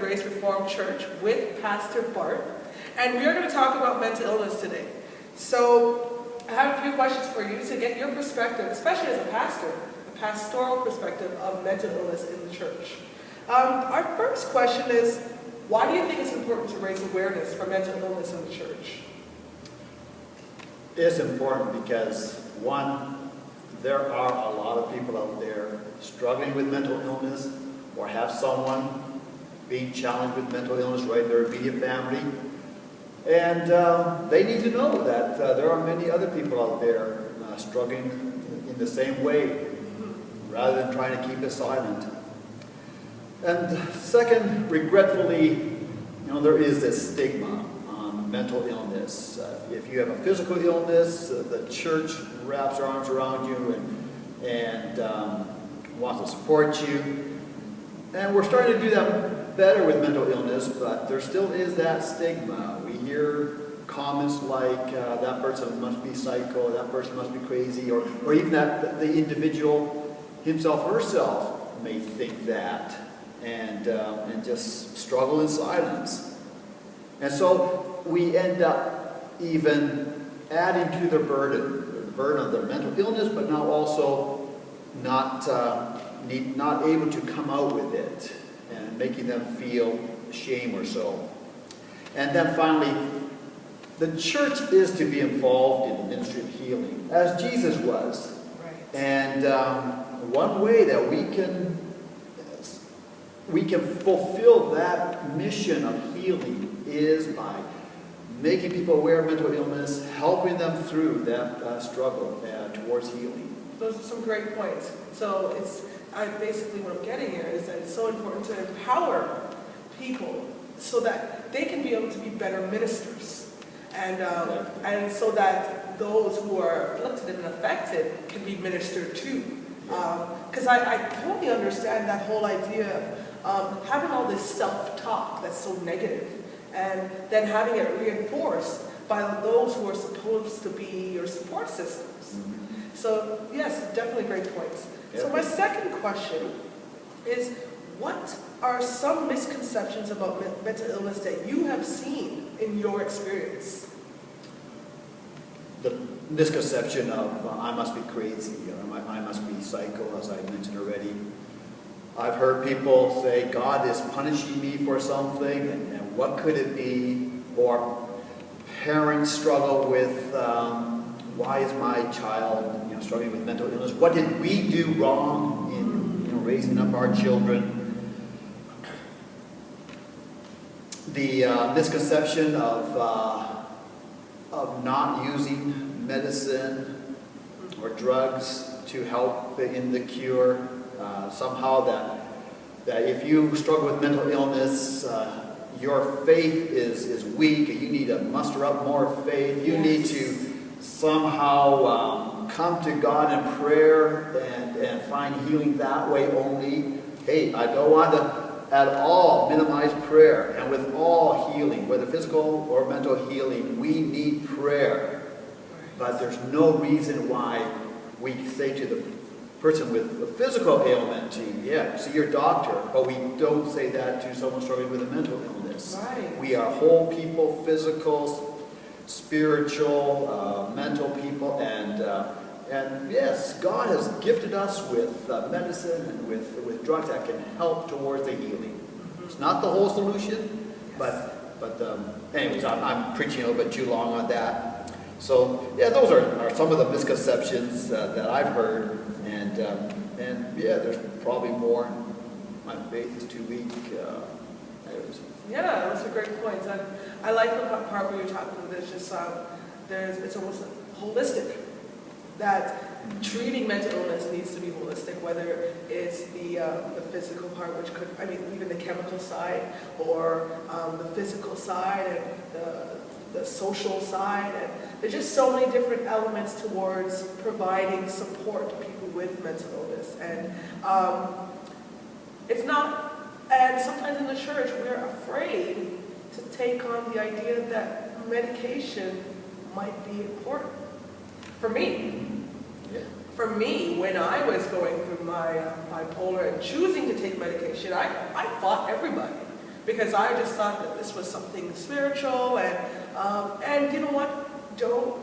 Grace Reformed Church with Pastor Bart, and we are going to talk about mental illness today. So I have a few questions for you to get your perspective, especially as a pastor, a pastoral perspective of mental illness in the church. Our first question is, why do you think it's important to raise awareness for mental illness in the church? It's important because, one, there are a lot of people out there struggling with mental illness or have someone being challenged with mental illness right in their immediate family. And they need to know that there are many other people out there struggling in the same way, rather than trying to keep it silent. And second, regretfully, there is this stigma on mental illness. If you have a physical illness, the church wraps their arms around you and wants to support you. And we're starting to do that better with mental illness, but there still is that stigma. We hear comments like, that person must be psycho, that person must be crazy, or even that the individual himself or herself may think that, and just struggle in silence. And so we end up even adding to the burden of their mental illness, but now also not able to come out with it, and making them feel shame or so. And then finally, the church is to be involved in the ministry of healing, as Jesus was. Right. And one way that we can fulfill that mission of healing is by making people aware of mental illness, helping them through that struggle towards healing. Those are some great points. So basically what I'm getting here is that it's so important to empower people so that they can be able to be better ministers, and so that those who are afflicted and affected can be ministered to. Because I totally understand that whole idea of having all this self-talk that's so negative, and then having it reinforced by those who are supposed to be your support systems. Mm-hmm. So yes, definitely great points. Yep. So my second question is, what are some misconceptions about mental illness that you have seen in your experience? The misconception of I must be crazy, or I must be psycho, as I mentioned already. I've heard people say God is punishing me for something, and what could it be? Or parents struggle with why is my child struggling with mental illness? What did we do wrong in raising up our children? The misconception of not using medicine or drugs to help in the cure. Somehow that if you struggle with mental illness, your faith is weak, and you need to muster up more faith. You need to somehow come to God in prayer and find healing that way only. Hey, I don't want to at all minimize prayer. And with all healing, whether physical or mental healing, we need prayer. But there's no reason why we say to the person with a physical ailment to, see your doctor, but we don't say that to someone struggling with a mental illness. Right. We are whole people, physical, spiritual, mental people, and yes, God has gifted us with medicine and with drugs that can help towards the healing. Mm-hmm. It's not the whole solution, but anyways, I'm preaching a little bit too long on that. So yeah, those are some of the misconceptions that I've heard, and there's probably more. My faith is too weak. Anyways. Yeah, those are great points. I like the part where you're talking about this. Just it's almost holistic. That treating mental illness needs to be holistic, whether it's the physical part, which could, even the chemical side, or the physical side, and the social side, and there's just so many different elements towards providing support to people with mental illness, and it's not. And sometimes in the church, we're afraid to take on the idea that medication might be important. For me, when I was going through my bipolar and choosing to take medication, I fought everybody. because I just thought that this was something spiritual, and you know what? Don't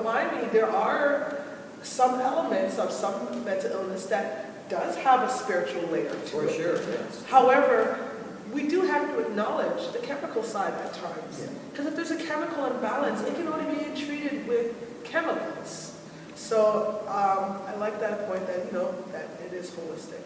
mind me. There are some elements of some mental illness that does have a spiritual layer to For it. sure, yes. However, we do have to acknowledge the chemical side at times. Yeah. Because if there's a chemical imbalance, it can only be treated with chemicals. So I like that point that, that it is holistic.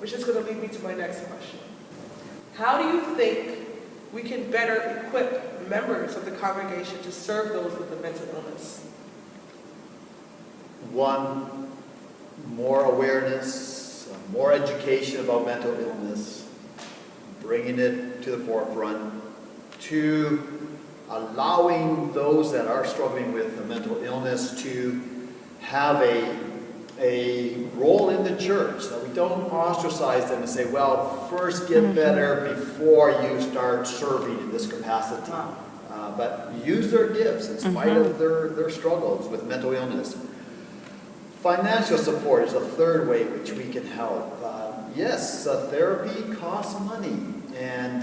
Which is going to lead me to my next question. How do you think we can better equip members of the congregation to serve those with a mental illness? One, more awareness, more education about mental illness, bringing it to the forefront. Two, allowing those that are struggling with a mental illness to have a role in the church, that we don't ostracize them and say, well, first get better before you start serving in this capacity. But use their gifts in spite of their struggles with mental illness. Financial support is a third way which we can help. Yes, therapy costs money, and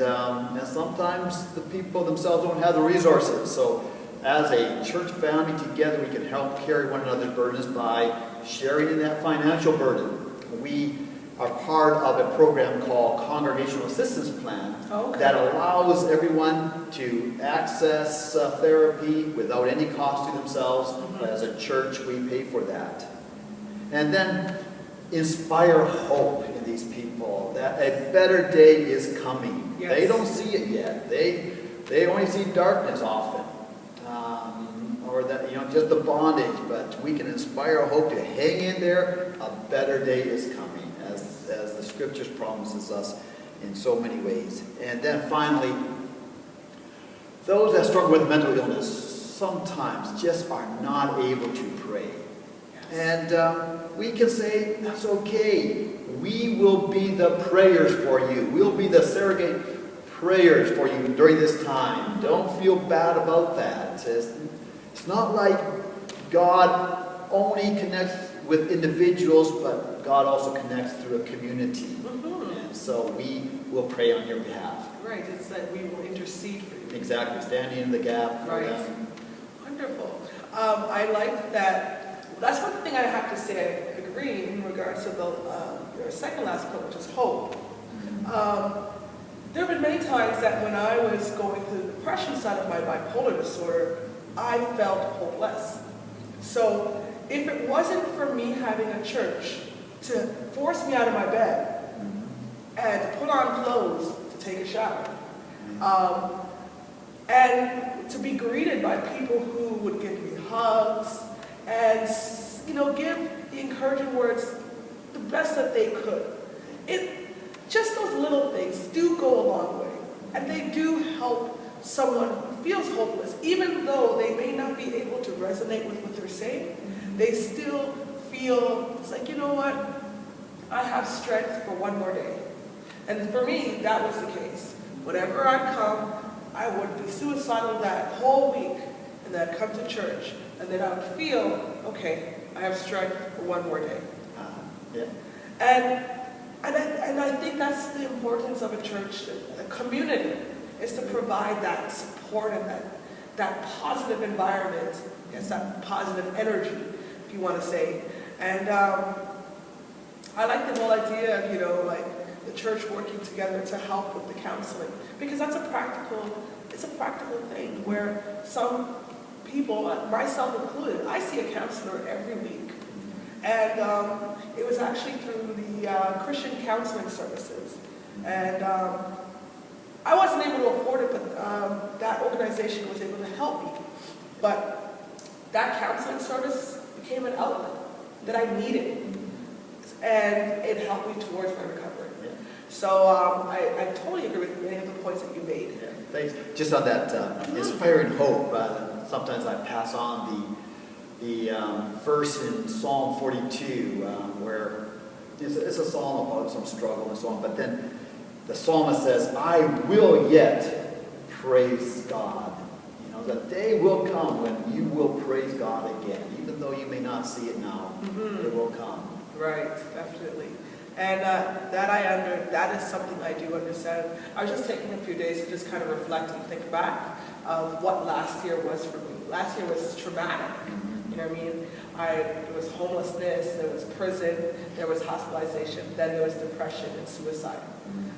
sometimes the people themselves don't have the resources. So as a church family together, we can help carry one another's burdens by sharing in that financial burden. We are part of a program called Congregational Assistance Plan that allows everyone to access therapy without any cost to themselves. But as a church, we pay for that. And then inspire hope in these people that a better day is coming. Yes. They don't see it yet. They only see darkness often. Or that, just the bondage, but we can inspire hope to hang in there. A better day is coming, as the scriptures promises us in so many ways. And then finally, those that struggle with mental illness sometimes just are not able to pray. And we can say, that's okay. We will be the prayers for you. We'll be the surrogate prayers for you during this time. Don't feel bad about that. It's not like God only connects with individuals, but God also connects through a community. And so we will pray on your behalf. Right, it's that we will intercede for you. Exactly, standing in the gap for them. Wonderful. I like that. That's one thing I have to say I agree in regards to your second last point, which is hope. There have been many times that when I was going through the depression side of my bipolar disorder, I felt hopeless. So if it wasn't for me having a church to force me out of my bed and to put on clothes to take a shower, and to be greeted by people who would give me hugs and give the encouraging words the best that they could. Just those little things do go a long way, and they do help someone who feels hopeless, even though they may not be able to resonate with what they're saying. They still feel, it's like, you know what, I have strength for one more day. And for me, that was the case. Whenever I'd come, I would be suicidal that whole week, and then I'd come to church, and then I would feel, okay, I have strength for one more day. And I think that's the importance of a church, a community, is to provide that support and that positive environment, yes, that positive energy, if you want to say. And I like the whole idea of, like the church working together to help with the counseling, because it's a practical thing where some people, myself included, I see a counselor every week. And it was actually through the Christian counseling services. And I wasn't able to afford it, but that organization was able to help me. But that counseling service became an outlet that I needed. And it helped me towards my recovery. So I totally agree with many of the points that you made. Yeah, thanks. Just on that inspiring hope, sometimes I pass on the verse in Psalm 42 where it's a psalm about some struggle and so on, but then the psalmist says, I will yet praise God. The day will come when you will praise God again, even though you may not see it now. It will come. Right, definitely. And that is something I do understand. I was just taking a few days to just kind of reflect and think back of what last year was for me. Last year was traumatic. You know what I mean? There was homelessness, there was prison, there was hospitalization, then there was depression and suicide.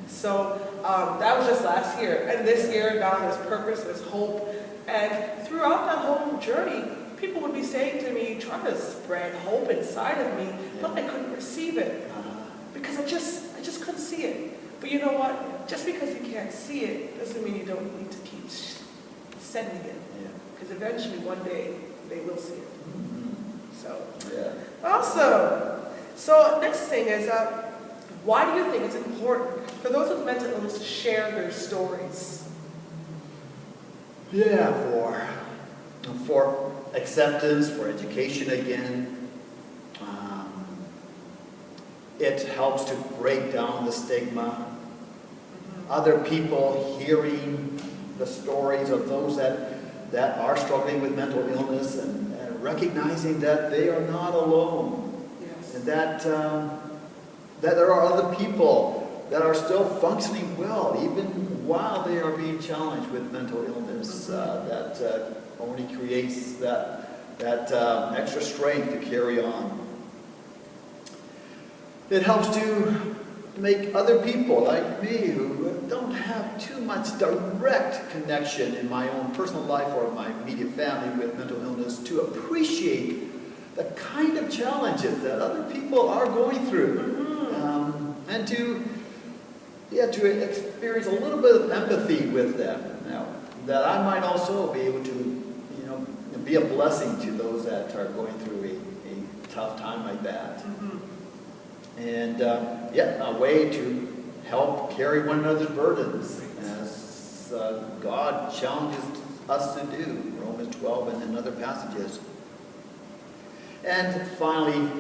So that was just last year. And this year, now there's purpose, there's hope. And throughout that whole journey, people would be saying to me, trying to spread hope inside of me, but I couldn't receive it. Because I just couldn't see it. But you know what? Just because you can't see it doesn't mean you don't need to keep sending it. Because eventually, one day, they will see it. So, awesome. So next thing is, why do you think it's important for those with mental illness to share their stories? Yeah, for acceptance, for education again. It helps to break down the stigma. Other people hearing the stories of those that are struggling with mental illness and recognizing that they are not alone. Yes. And that there are other people that are still functioning well, even while they are being challenged with mental illness. That only creates that extra strength to carry on. It helps to make other people like me who don't have too much direct connection in my own personal life or my immediate family with mental illness to appreciate the kind of challenges that other people are going through. And to experience a little bit of empathy with them. Now, that I might also be able to, be a blessing to those that are going through a tough time like that. And a way to help carry one another's burdens as God challenges us to do, Romans 12 and in other passages. And finally,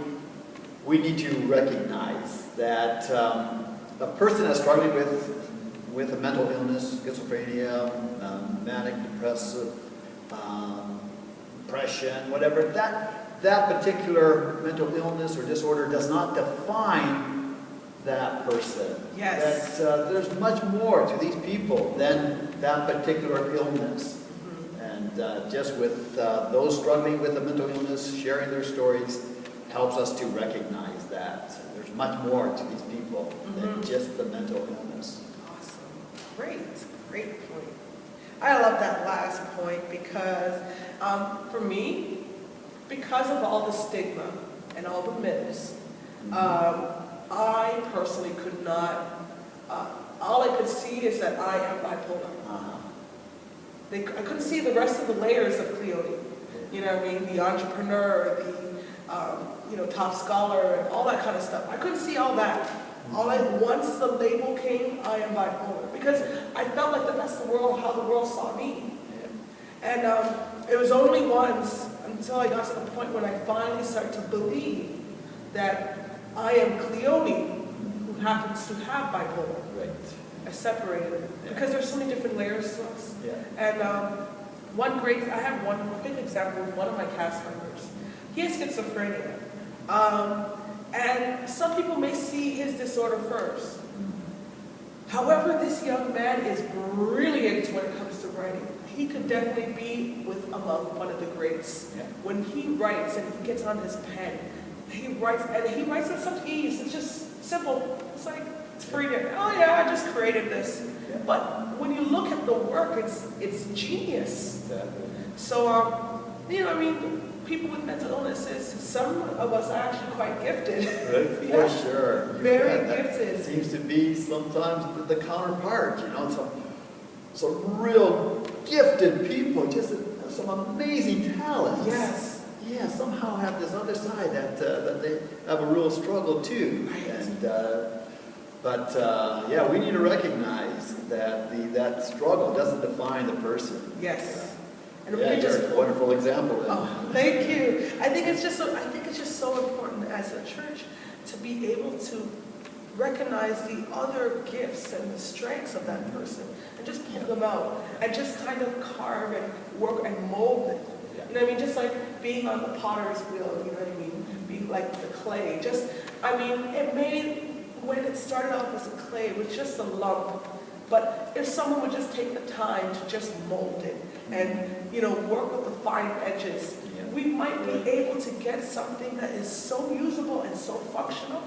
we need to recognize that a person that's struggling with a mental illness, schizophrenia, manic, depressive, depression, whatever, that particular mental illness or disorder does not define that person. Yes. That there's much more to these people than that particular illness. And just with those struggling with a mental illness, sharing their stories helps us to recognize that there's much more to these people than just the mental illness. Awesome. Great point. I love that last point because for me, because of all the stigma and all the myths, I personally could not, all I could see is that I am bipolar. I couldn't see the rest of the layers of Cleoni. You know what I mean? The entrepreneur, the top scholar, and all that kind of stuff. I couldn't see all that. Once the label came, I am bipolar. Because I felt like that's how the world saw me. And it was only once until I got to the point when I finally started to believe that I am Cleoni, who happens to have bipolar. Right. I separated it because there's so many different layers to us. Yeah. And I have one big example of one of my cast members. He has schizophrenia. And some people may see his disorder first. However, this young man is brilliant when it comes to writing. He could definitely be among one of the greats. Yeah. When he writes and he gets on his pen, he writes with such ease. It's just simple. It's like, it's freedom. Oh yeah, I just created this. Yeah. But when you look at the work, it's genius. Exactly. So, people with mental illnesses, some of us are actually quite gifted. Right, Yeah. for sure. Very That gifted. seems to be sometimes the counterpart, some real gifted people, just some amazing talents. Yes. Yeah, somehow have this other side that they have a real struggle too. Right. And we need to recognize that that struggle doesn't define the person. Yes. And we Yeah, can you're a wonderful example. Oh, thank you. I think it's just so important as a church to be able to recognize the other gifts and the strengths of that person and just pull them out and just kind of carve and work and mold it. You know what I mean? Just like being on the potter's wheel, you know what I mean? Being like the clay. It when it started off as a clay, it was just a lump. But if someone would just take the time to just mold it and, work with the fine edges, we might be able to get something that is so usable and so functional.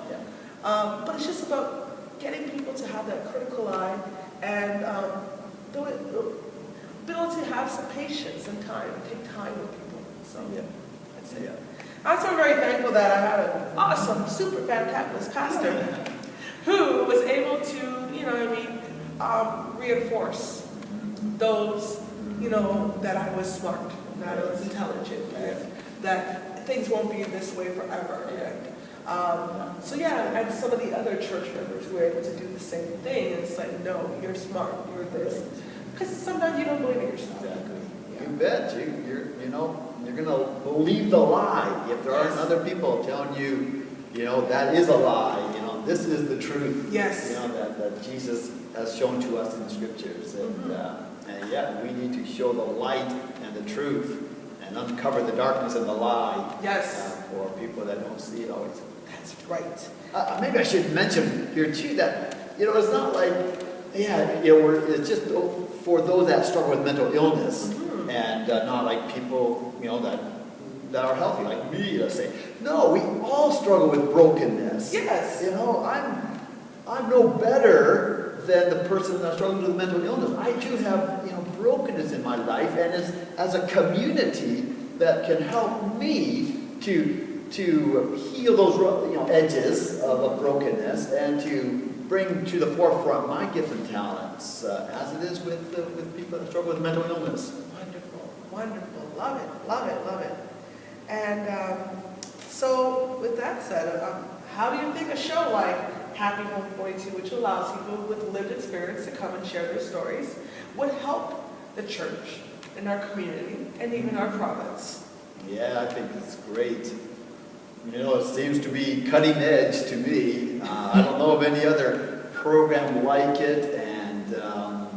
But it's just about getting people to have that critical eye and the ability to have some patience and time, take time with people. So that's it. I'm so very thankful that I had an awesome, super fantabulous pastor who was able to, reinforce those, that I was smart, that I was intelligent, and that things won't be this way forever. And some of the other church members who were able to do the same thing. It's like, no, you're smart, you're this. Because sometimes you don't believe in yourself. You bet. You're going to believe the lie if there aren't other people telling you, that is a lie. This is the truth. Yes. That Jesus has shown to us in the scriptures. And we need to show the light and the truth and uncover the darkness and the lie. Yes. For people that don't see it always. That's right. Maybe I should mention here too that, it's not like, it's just for those that struggle with mental illness and not like people, that are healthy, like me, let's say. No, we all struggle with brokenness. Yes. I'm no better than the person that struggles with mental illness. I too have, brokenness in my life, and as a community that can help me to heal those edges of brokenness and to bring to the forefront my gifts and talents, as it is with people that struggle with mental illness. Wonderful. Love it. And so with that said, how do you think a show like Happy Home 42, which allows people with lived experience to come and share their stories, would help the church in our community and even our province? Yeah, I think it's great. It seems to be cutting edge to me. I don't know of any other program like it, and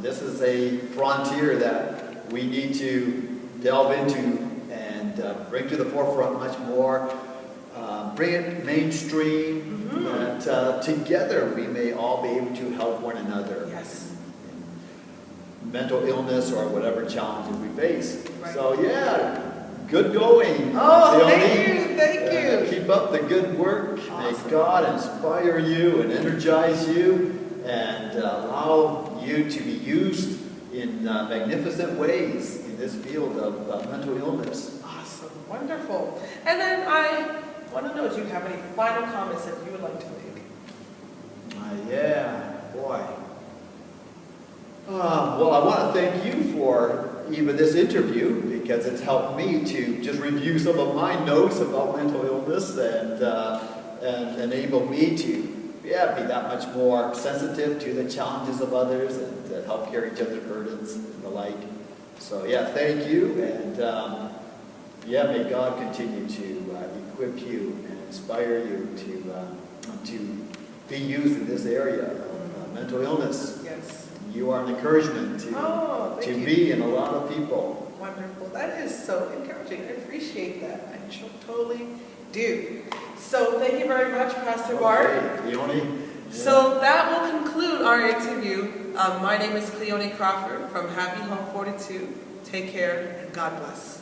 this is a frontier that we need to delve into and bring to the forefront much more. Bring it mainstream, that together we may all be able to help one another. Yes. In mental illness or whatever challenges we face. Right. So good going. Oh, Cleoni. thank you. Keep up the good work. Awesome. May God inspire you and energize you and allow you to be used in magnificent ways in this field of mental illness. Awesome. Wonderful. And then I want to know, do you have any final comments that you would like to make? Well, I want to thank you for even this interview, because it's helped me to just review some of my notes about mental illness and enable me to be that much more sensitive to the challenges of others and to help carry each other's burdens and the like. So thank you, and may God continue to equip you and inspire you to be used in this area of mental illness. Yes. You are an encouragement to me and a lot of people. Wonderful. That is so encouraging. I appreciate that. I totally do. So thank you very much, Pastor Bart. Cleoni. So that will conclude our interview. My name is Cleoni Crawford from Happy Home 42. Take care and God bless.